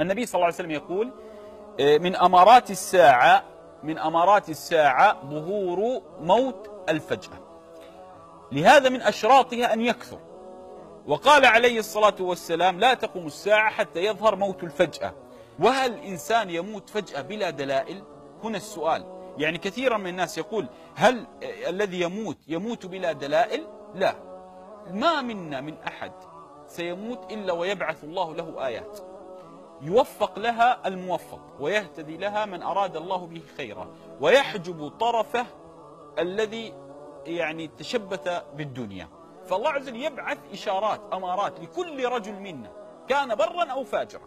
النبي صلى الله عليه وسلم يقول من أمارات الساعة ظهور موت الفجأة، لهذا من أشراطها أن يكثر. وقال عليه الصلاة والسلام لا تقوم الساعة حتى يظهر موت الفجأة. وهل الإنسان يموت فجأة بلا دلائل؟ هنا السؤال. يعني كثيرا من الناس يقول هل الذي يموت بلا دلائل؟ لا، ما منا من أحد سيموت إلا ويبعث الله له آيات يوفق لها الموفق، ويهتدي لها من أراد الله به خيرا، ويحجب طرفه الذي يعني تشبث بالدنيا. فالله عز وجل يبعث إشارات، أمارات لكل رجل منا كان برا أو فاجرا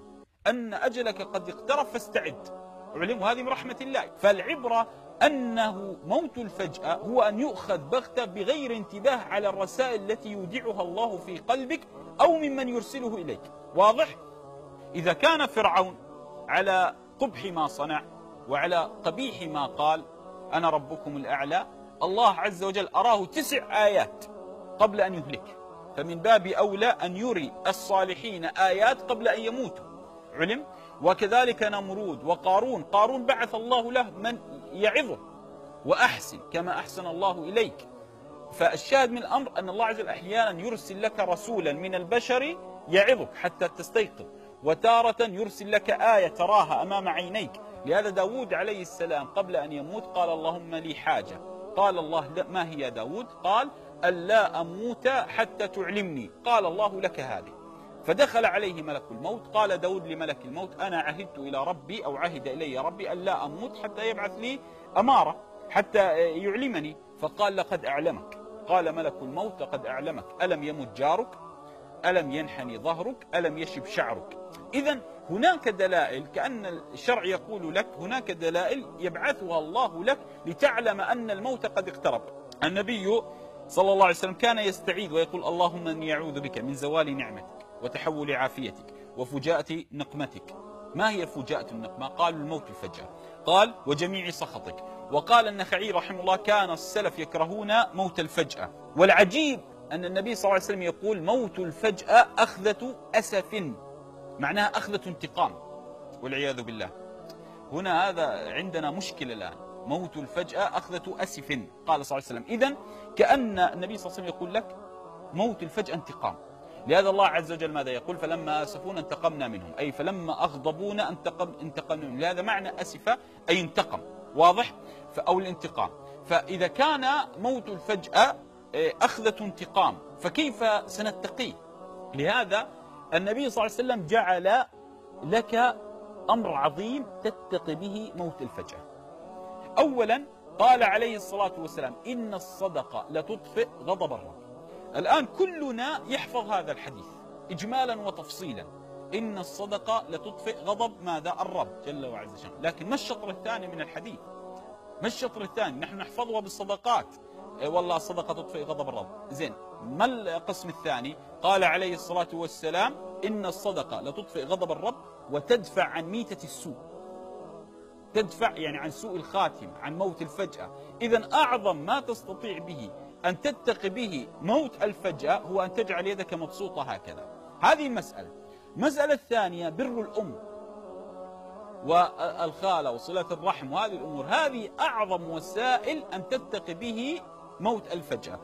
أن أجلك قد اقترب فاستعد. علم هذه من رحمة الله. فالعبرة أنه موت الفجأة هو أن يؤخذ بغتة بغير انتباه على الرسائل التي يودعها الله في قلبك أو ممن يرسله إليك. واضح؟ إذا كان فرعون على قبح ما صنع وعلى قبيح ما قال أنا ربكم الأعلى، الله عز وجل أراه 9 آيات قبل أن يهلك، فمن باب أولى أن يري الصالحين آيات قبل أن يموتوا. علم؟ وكذلك نمرود وقارون. قارون بعث الله له من يعظه وأحسن كما أحسن الله إليك. فالشاهد من الأمر أن الله عز وجل أحيانا يرسل لك رسولا من البشر يعظك حتى تستيقظ، وتارة يرسل لك آية تراها أمام عينيك. لهذا داود عليه السلام قبل أن يموت قال اللهم لي حاجة. قال الله ما هي يا داود؟ قال ألا أموت حتى تعلمني. قال الله لك هذه. فدخل عليه ملك الموت، قال داود لملك الموت أنا عهدت إلى ربي أو عهد إلي ربي ألا أموت حتى يبعث لي أمارة حتى يعلمني. فقال لقد أعلمك. قال ملك الموت لقد أعلمك. ألم يمت جارك؟ ألم ينحني ظهرك؟ ألم يشب شعرك؟ إذن هناك دلائل، كأن الشرع يقول لك هناك دلائل يبعثها الله لك لتعلم أن الموت قد اقترب. النبي صلى الله عليه وسلم كان يستعيذ ويقول اللهم إني أعوذ بك من زوال نعمتك وتحول عافيتك وفجاءة نقمتك. ما هي فجاءة النقمة؟ قالوا الموت الفجأة. قال وجميع سخطك. وقال النخعي رحمه الله كان السلف يكرهون موت الفجأة. والعجيب أن النبي صلى الله عليه وسلم يقول موت الفجأة أخذة أسف، معناها أخذة انتقام والعياذ بالله. هنا هذا عندنا مشكلة الآن، موت الفجأة أخذة أسف قال صلى الله عليه وسلم. إذن كأن النبي صلى الله عليه وسلم يقول لك موت الفجأة انتقام. لهذا الله عز وجل ماذا يقول؟ فلما أسفونا انتقمنا منهم، أي فلما أغضبونا انتقمنا منهم. لهذا معنى أسف أي انتقم. واضح؟ أو الانتقام. فإذا كان موت الفجأة أخذة انتقام فكيف سنتقيه؟ لهذا النبي صلى الله عليه وسلم جعل لك أمر عظيم تتقي به موت الفجأة. أولا قال عليه الصلاة والسلام إن الصدقة لتطفئ غضب الرب. الآن كلنا يحفظ هذا الحديث إجمالا وتفصيلا، إن الصدقة لتطفئ غضب ماذا؟ الرب جل وعز شأنه. لكن ما الشطر الثاني من الحديث؟ ما الشطر الثاني؟ نحن نحفظها بالصدقات، والله الصدقة تطفئ غضب الرب. زين، ما القسم الثاني؟ قال عليه الصلاة والسلام إن الصدقة لتطفئ غضب الرب وتدفع عن ميتة السوء. تدفع يعني عن سوء الخاتم، عن موت الفجأة. إذن أعظم ما تستطيع به أن تتقي به موت الفجأة هو أن تجعل يدك مبسوطة هكذا. هذه المسألة. المسألة الثانية بر الأم والخالة وصلة الرحم وهذه الأمور، هذه أعظم وسائل أن تتقي به موت الفجأة.